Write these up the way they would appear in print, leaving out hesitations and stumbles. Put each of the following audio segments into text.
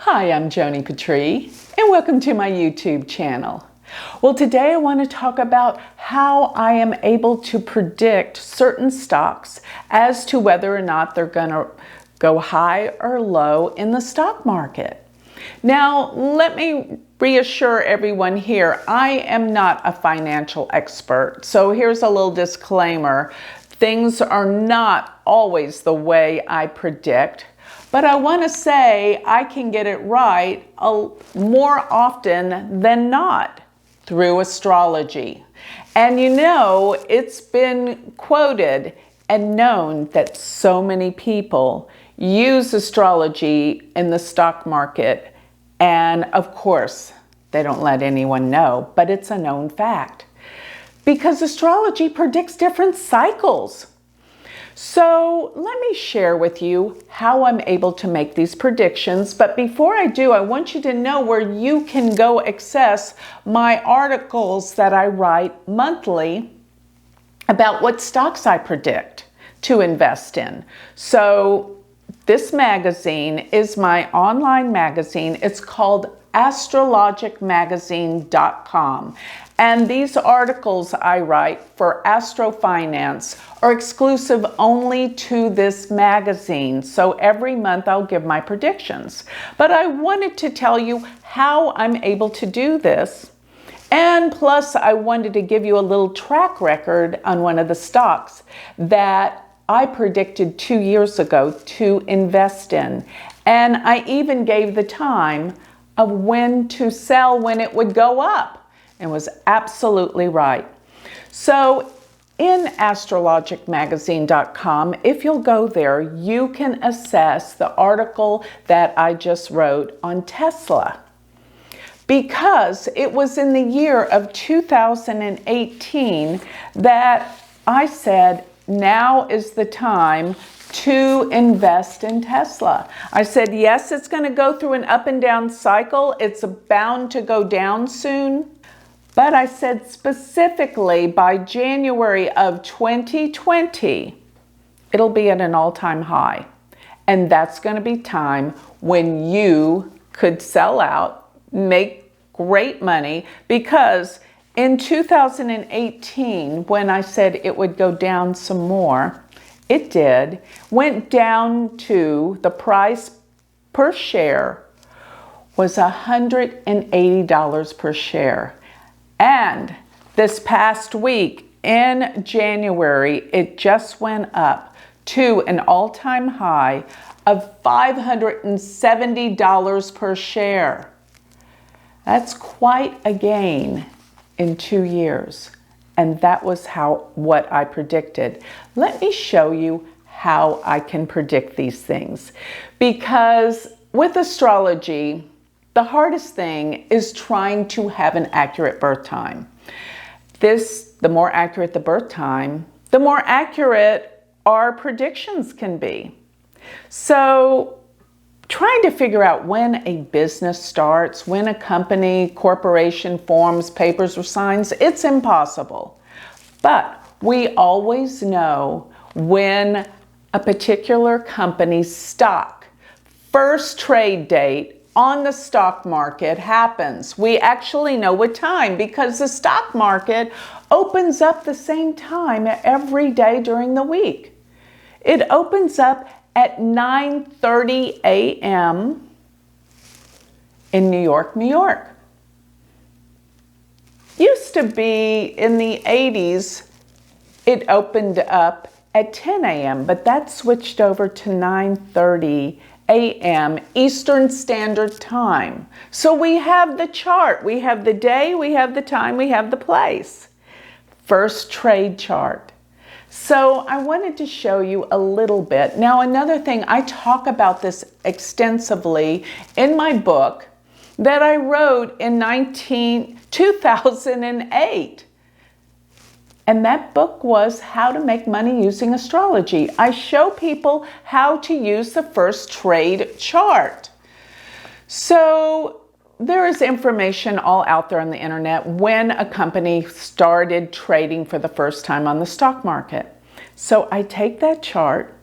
Hi, I'm Joni Patry, and welcome to my YouTube channel. Well, today I want to talk about how I am able to predict certain stocks as to whether or not they're going to go high or low in the stock market. Now, let me reassure everyone here, I am not a financial expert. So here's a little disclaimer. Things are not always the way I predict. But I want to say I can get it right more often than not through astrology. And you know, it's been quoted and known that so many people use astrology in the stock market. And of course, they don't let anyone know, but it's a known fact. Because astrology predicts different cycles. So let me share with you how I'm able to make these predictions. But before I do, I want you to know where you can go access my articles that I write monthly about what stocks I predict to invest in. So this magazine is my online magazine. It's called astrologicmagazine.com. And these articles I write for astrofinance are exclusive only to this magazine. So every month I'll give my predictions. But I wanted to tell you how I'm able to do this. And plus I wanted to give you a little track record on one of the stocks that I predicted 2 years ago to invest in. And I even gave the time of when to sell when it would go up. And was absolutely right. So in astrologicmagazine.com, if you'll go there, you can assess the article that I just wrote on Tesla. Because it was in the year of 2018 that I said, now is the time to invest in Tesla. I said, yes, it's going to go through an up and down cycle. It's bound to go down soon. But I said specifically by January of 2020, it'll be at an all-time high. And that's going to be time when you could sell out, make great money, because in 2018, when I said it would go down some more, it did, went down to the price per share was $180 per share. And this past week in January, it just went up to an all-time high of $570 per share. That's quite a gain in 2 years. And that was what I predicted. Let me show you how I can predict these things. Because with astrology, the hardest thing is trying to have an accurate birth time. The more accurate the birth time, the more accurate our predictions can be. So trying to figure out when a business starts, when a company, corporation forms, papers, or signs, it's impossible. But we always know when a particular company's stock first trade date on the stock market happens. We actually know what time because the stock market opens up the same time every day during the week. It opens up at 9:30 a.m. in New York, New York. Used to be in the 80s, it opened up at 10 a.m., but that switched over to 9:30 a.m. Eastern Standard Time. So we have the chart, we have the day, we have the time, we have the place. First trade chart. So I wanted to show you a little bit. Now another thing, I talk about this extensively in my book that I wrote in 2008. And that book was How to Make Money Using Astrology. I show people how to use the first trade chart. So there is information all out there on the internet when a company started trading for the first time on the stock market. So I take that chart,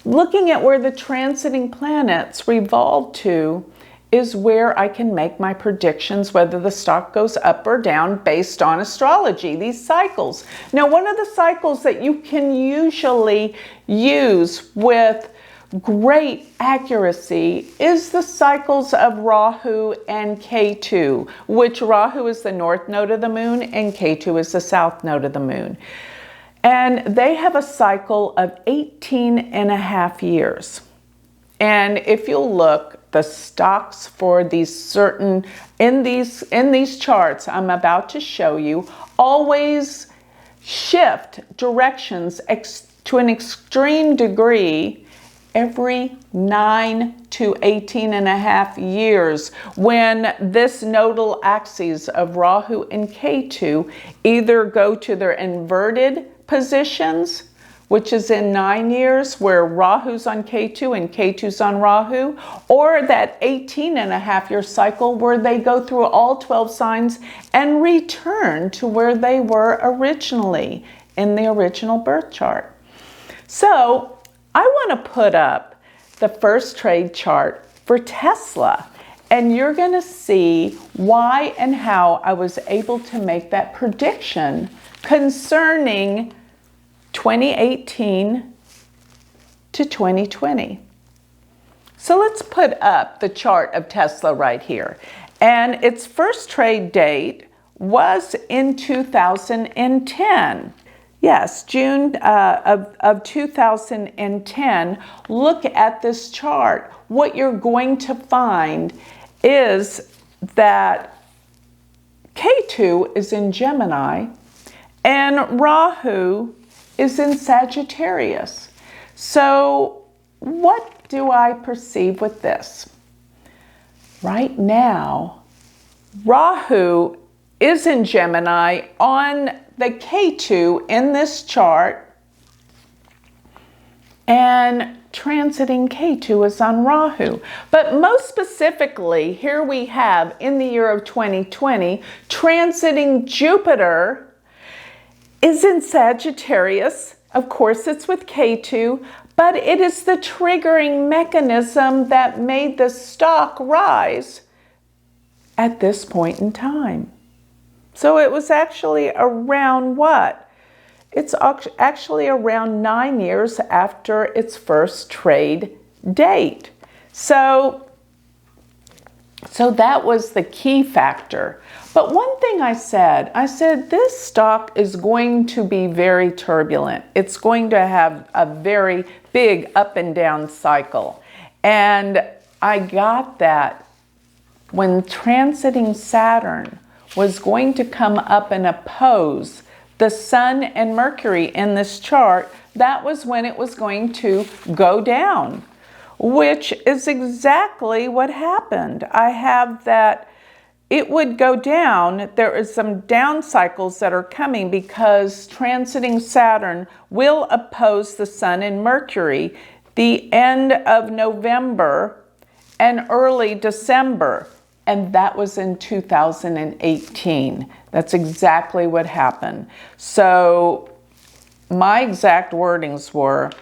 looking at where the transiting planets revolve to is where I can make my predictions whether the stock goes up or down based on astrology, these cycles. Now, one of the cycles that you can usually use with great accuracy is the cycles of Rahu and Ketu, which Rahu is the north node of the moon and Ketu is the south node of the moon. And they have a cycle of 18 and a half years. And if you'll look, the stocks for these certain, in these charts I'm about to show you, always shift directions to an extreme degree every 9 to 18 and a half years when this nodal axes of Rahu and Ketu either go to their inverted positions, which is in 9 years where Rahu's on Ketu and Ketu's on Rahu, or that 18 and a half year cycle where they go through all 12 signs and return to where they were originally in the original birth chart. So I want to put up the first trade chart for Tesla, and you're going to see why and how I was able to make that prediction concerning 2018 to 2020. So let's put up the chart of Tesla right here. And its first trade date was in 2010. Yes, June of 2010. Look at this chart. What you're going to find is that Ketu is in Gemini and Rahu is in Sagittarius. So what do I perceive with this? Right now, Rahu is in Gemini on the Ketu in this chart, and transiting Ketu is on Rahu. But most specifically, here we have in the year of 2020, transiting Jupiter is in Sagittarius. Of course, it's with Ketu, but it is the triggering mechanism that made the stock rise at this point in time. So it was actually around what? It's actually around 9 years after its first trade date. So that was the key factor. But one thing I said this stock is going to be very turbulent. It's going to have a very big up and down cycle. And I got that when transiting Saturn was going to come up and oppose the Sun and Mercury in this chart, that was when it was going to go down, which is exactly what happened. I have that it would go down. There is some down cycles that are coming because transiting Saturn will oppose the Sun and Mercury the end of November and early December. And that was in 2018. That's exactly what happened. So my exact wordings were,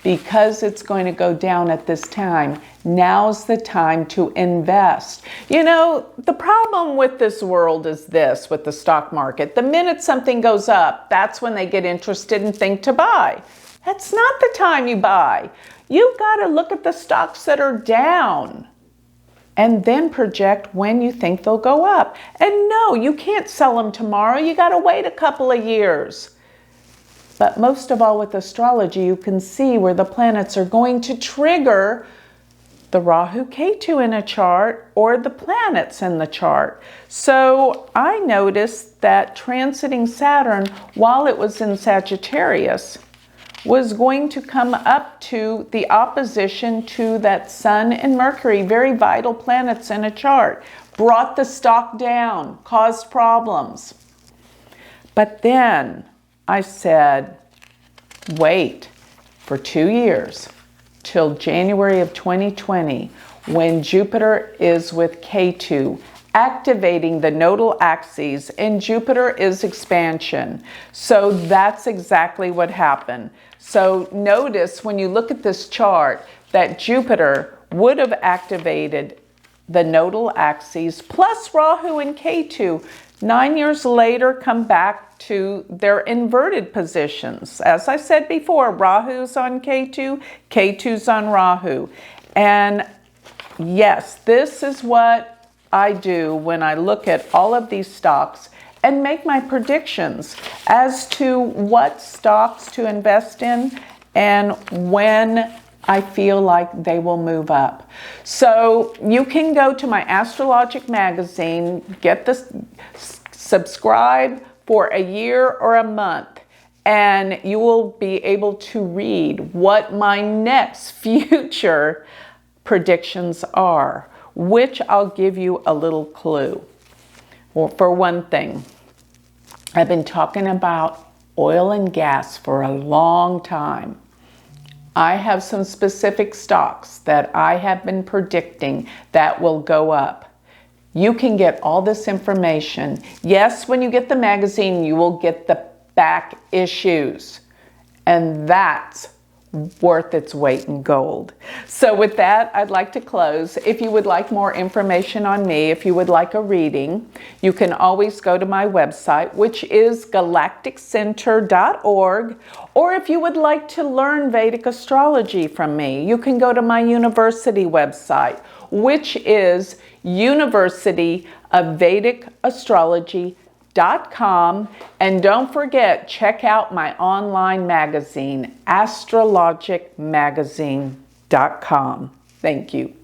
because it's going to go down at this time, now's the time to invest. You know, the problem with this world is this, with the stock market. The minute something goes up, that's when they get interested and think to buy. That's not the time you buy. You've got to look at the stocks that are down and then project when you think they'll go up. And no, you can't sell them tomorrow. You got to wait a couple of years. But most of all with astrology, you can see where the planets are going to trigger the Rahu Ketu in a chart or the planets in the chart. So I noticed that transiting Saturn, while it was in Sagittarius, was going to come up to the opposition to that Sun and Mercury, very vital planets in a chart, brought the stock down, caused problems. But then I said, wait for 2 years till January of 2020, when Jupiter is with Ketu, activating the nodal axes, and Jupiter is expansion. So that's exactly what happened. So notice when you look at this chart that Jupiter would have activated the nodal axes, plus Rahu and Ketu, 9 years later come back to their inverted positions. As I said before, Rahu's on Ketu, Ketu's on Rahu. And yes, this is what I do when I look at all of these stocks and make my predictions as to what stocks to invest in and when I feel like they will move up. So you can go to my Astrologic magazine, get this, subscribe for a year or a month, and you will be able to read what my next future predictions are, which I'll give you a little clue. Well, for one thing, I've been talking about oil and gas for a long time. I have some specific stocks that I have been predicting that will go up. You can get all this information. Yes, when you get the magazine, you will get the back issues, and that's worth its weight in gold. So with that, I'd like to close. If you would like more information on me, if you would like a reading, you can always go to my website, which is galacticcenter.org. Or if you would like to learn Vedic astrology from me, you can go to my university website, which is University of Vedic Astrology.com. And don't forget, check out my online magazine, astrologicmagazine.com. Thank you.